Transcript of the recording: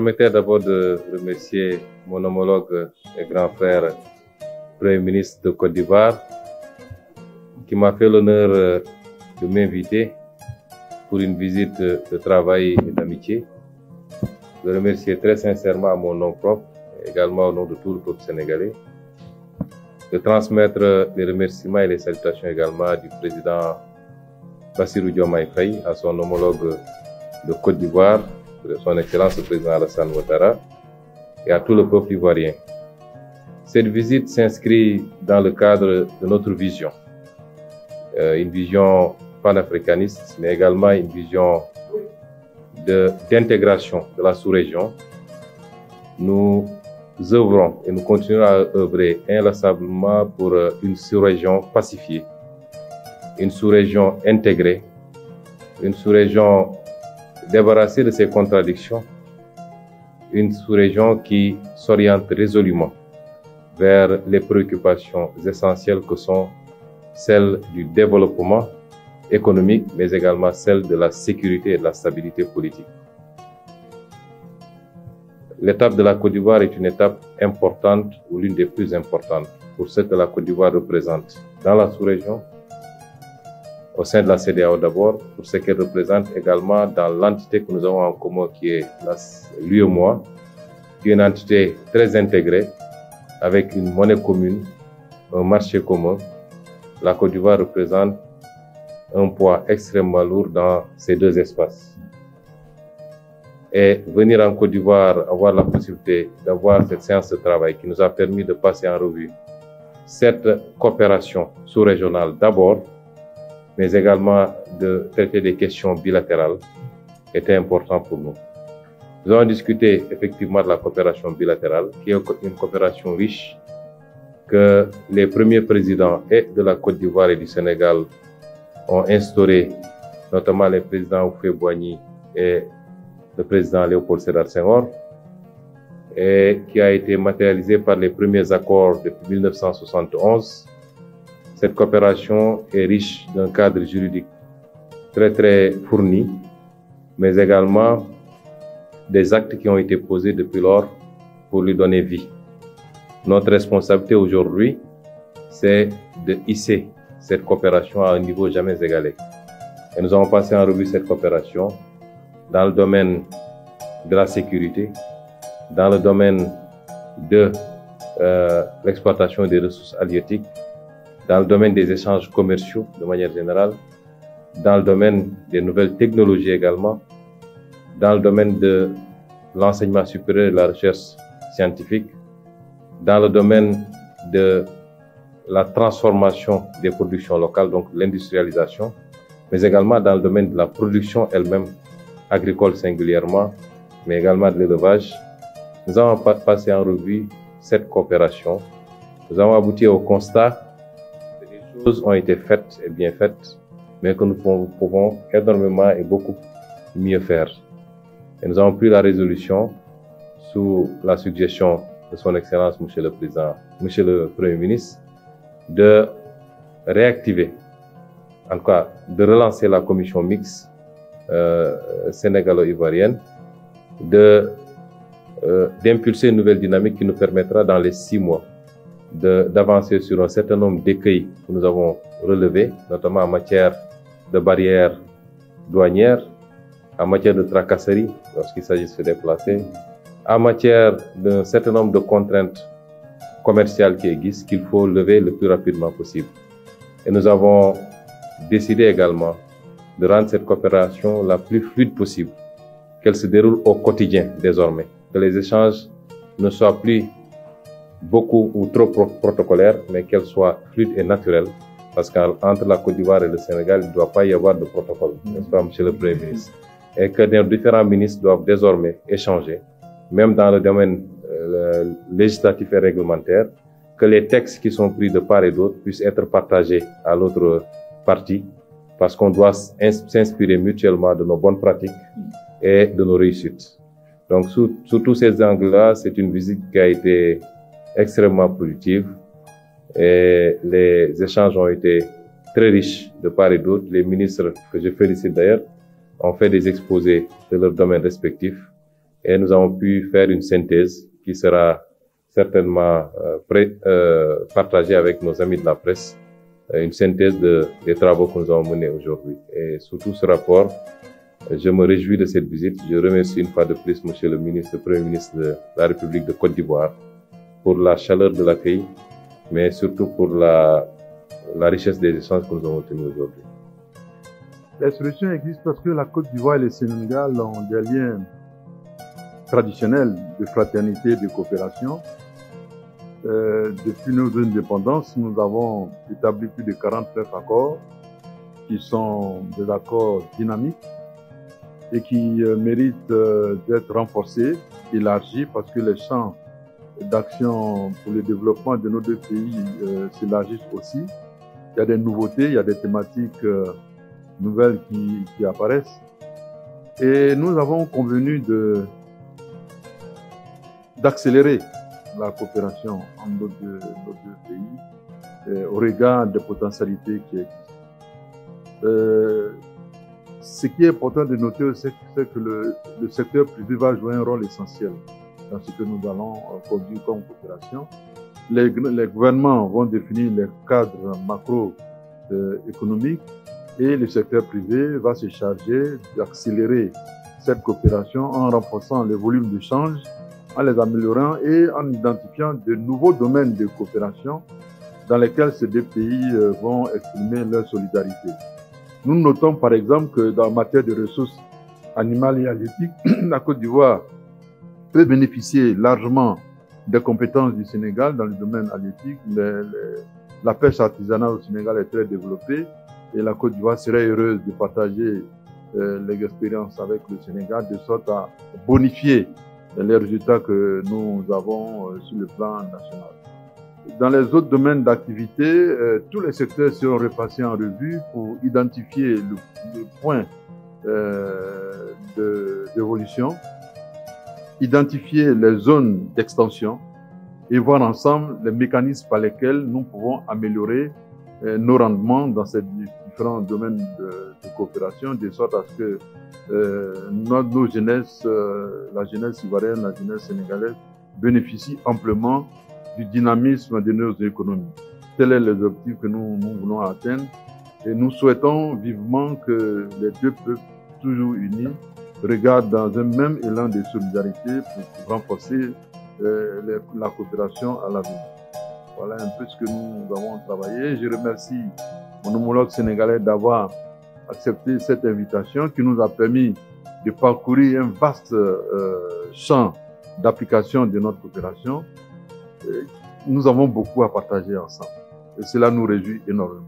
permettez d'abord de remercier mon homologue et grand frère, Premier ministre de Côte d'Ivoire, qui m'a fait l'honneur de m'inviter pour une visite de travail et d'amitié. Je remercie très sincèrement à mon nom propre, et également au nom de tout le peuple sénégalais, de transmettre les remerciements et les salutations également du président Bassirou Diomaye Faye à son homologue de Côte d'Ivoire, son Excellence le président Alassane Ouattara, et à tout le peuple ivoirien. Cette visite s'inscrit dans le cadre de notre vision, une vision panafricaniste, mais également une vision d'intégration de la sous-région. Nous œuvrons et nous continuons à œuvrer inlassablement pour une sous-région pacifiée, une sous-région intégrée, une sous-région débarrassée de ses contradictions, une sous-région qui s'oriente résolument vers les préoccupations essentielles que sont celles du développement économique, mais également celles de la sécurité et de la stabilité politique. L'étape de la Côte d'Ivoire est une étape importante ou l'une des plus importantes pour ce que la Côte d'Ivoire représente dans la sous-région, au sein de la CEDEAO d'abord, pour ce qu'elle représente également dans l'entité que nous avons en commun qui est l'UEMOA, qui est une entité très intégrée avec une monnaie commune, un marché commun. La Côte d'Ivoire représente un poids extrêmement lourd dans ces deux espaces. Et venir en Côte d'Ivoire, avoir la possibilité d'avoir cette séance de travail qui nous a permis de passer en revue cette coopération sous-régionale d'abord, mais également de traiter des questions bilatérales, était important pour nous. Nous avons discuté effectivement de la coopération bilatérale, qui est une coopération riche que les premiers présidents et de la Côte d'Ivoire et du Sénégal ont instauré, notamment les présidents Houphouët-Boigny et le président Léopold Sédar Senghor, et qui a été matérialisé par les premiers accords depuis 1971. Cette coopération est riche d'un cadre juridique très fourni, mais également des actes qui ont été posés depuis lors pour lui donner vie. Notre responsabilité aujourd'hui, c'est de hisser cette coopération à un niveau jamais égalé. Et nous avons passé en revue cette coopération dans le domaine de la sécurité, dans le domaine de l'exploitation des ressources halieutiques, dans le domaine des échanges commerciaux de manière générale, dans le domaine des nouvelles technologies également, dans le domaine de l'enseignement supérieur et de la recherche scientifique, dans le domaine de la transformation des productions locales, donc l'industrialisation, mais également dans le domaine de la production elle-même, agricole singulièrement, mais également de l'élevage. Nous avons passé en revue cette coopération. Nous avons abouti au constat que les choses ont été faites et bien faites, mais que nous pouvons énormément et beaucoup mieux faire. Et nous avons pris la résolution sous la suggestion de son Excellence, Monsieur le Président, Monsieur le Premier ministre, de réactiver, en tout cas, de relancer la commission mixte sénégalo-ivoirienne, d'impulser une nouvelle dynamique qui nous permettra dans les 6 mois d'avancer sur un certain nombre d'écueils que nous avons relevés, notamment en matière de barrières douanières, en matière de tracasserie lorsqu'il s'agit de se déplacer, en matière d'un certain nombre de contraintes commerciales qui existent qu'il faut lever le plus rapidement possible. Et nous avons décidé également de rendre cette coopération la plus fluide possible, qu'elle se déroule au quotidien désormais, que les échanges ne soient plus beaucoup ou trop protocolaires, mais qu'elles soient fluides et naturelles, parce qu'entre la Côte d'Ivoire et le Sénégal, il ne doit pas y avoir de protocole, n'est-ce pas, Monsieur le Premier ministre? Et que nos différents ministres doivent désormais échanger, même dans le domaine législatif et réglementaire, que les textes qui sont pris de part et d'autre puissent être partagés à l'autre partie, parce qu'on doit s'inspirer mutuellement de nos bonnes pratiques et de nos réussites. Donc, sous tous ces angles-là, c'est une visite qui a été extrêmement productive et les échanges ont été très riches de part et d'autre. Les ministres, que je félicite d'ailleurs, ont fait des exposés de leurs domaines respectifs et nous avons pu faire une synthèse qui sera certainement partagée avec nos amis de la presse, une synthèse des travaux que nous avons menés aujourd'hui. Et surtout ce rapport, je me réjouis de cette visite. Je remercie une fois de plus Monsieur le ministre, le Premier ministre de la République de Côte d'Ivoire pour la chaleur de l'accueil, mais surtout pour la richesse des échanges que nous avons tenus aujourd'hui. Les solutions existent parce que la Côte d'Ivoire et le Sénégal ont des liens traditionnels de fraternité et de coopération. Depuis nos indépendances, nous avons établi plus de 49 accords qui sont des accords dynamiques et qui méritent d'être renforcés, élargis, parce que les champs d'action pour le développement de nos deux pays s'élargissent aussi. Il y a des nouveautés, il y a des thématiques nouvelles qui apparaissent. Et nous avons convenu d'accélérer la coopération entre nos deux pays au regard des potentialités qui existent. Ce qui est important de noter, c'est que le secteur privé va jouer un rôle essentiel dans ce que nous allons conduire comme coopération. Les gouvernements vont définir les cadres macroéconomiques et le secteur privé va se charger d'accélérer cette coopération en renforçant les volumes d'échanges, en les améliorant et en identifiant de nouveaux domaines de coopération dans lesquels ces deux pays vont exprimer leur solidarité. Nous notons par exemple que dans la matière de ressources animales et halieutiques, la Côte d'Ivoire peut bénéficier largement des compétences du Sénégal dans le domaine halieutique. La pêche artisanale au Sénégal est très développée et la Côte d'Ivoire serait heureuse de partager les expériences avec le Sénégal de sorte à bonifier les résultats que nous avons sur le plan national. Dans les autres domaines d'activité, tous les secteurs seront repassés en revue pour identifier le point d'évolution, identifier les zones d'extension et voir ensemble les mécanismes par lesquels nous pouvons améliorer nos rendements dans ces différents domaines de coopération, de sorte à ce que nos jeunesses, la jeunesse ivoirienne, la jeunesse sénégalaise bénéficient amplement du dynamisme de nos économies. Tel est l'objectif que nous voulons atteindre et nous souhaitons vivement que les deux peuples, toujours unis, regardent dans un même élan de solidarité pour renforcer la coopération à l'avenir. Voilà un peu ce que nous avons travaillé. Je remercie mon homologue sénégalais d'avoir accepté cette invitation qui nous a permis de parcourir un vaste champ d'application de notre coopération. Nous avons beaucoup à partager ensemble et cela nous réjouit énormément.